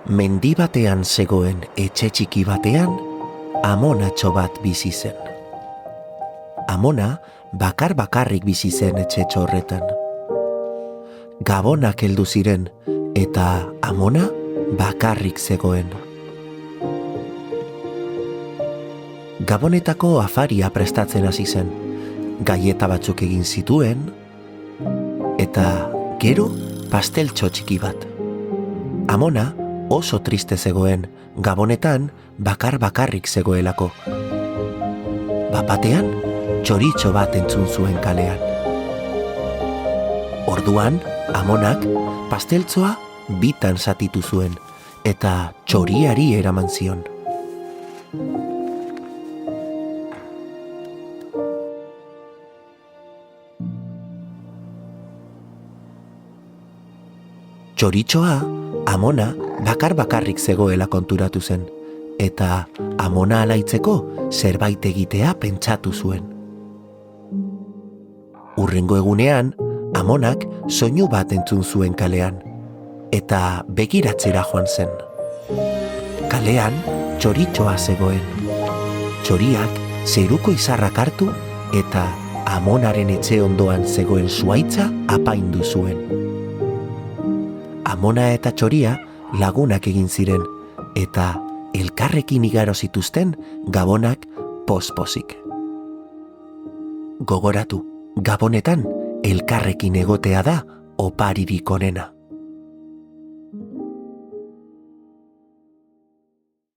Mendi batean zegoen etxe txiki batean, amonatxo bat bizi zen. Amona bakarrik bizi zen etxetxo horretan. Gabonak heldu ziren eta amona bakarrik zegoen. Gabonetako afaria prestatzen hasi zen, gaieta batzuk egin zituen, eta gero pasteltxo txiki bat. Amona oso triste zegoen, Gabonetan bakarrik zegoelako. Bapatean, txoritxo bat entzun zuen kalean. Orduan, amonak pasteltzoa bitan zatitu zuen, eta txoriari eraman zion. Txoritxoa, amona bakarrik zegoela konturatu zen, eta amona alaitzeko zerbait egitea pentsatu zuen. Hurrengo egunean, amonak soinu bat entzun zuen kalean, eta begiratzera joan zen. Kalean txoritxoa zegoen. Txoriak zeruko izarrak hartu eta amonaren etxe ondoan zegoen zuhaitza apaindu zuen. Amona eta txoria lagunak egin ziren, eta elkarrekin igaro zituzten Gabonak pospozik. Gogoratu, Gabonetan elkarrekin egotea da oparirik onena.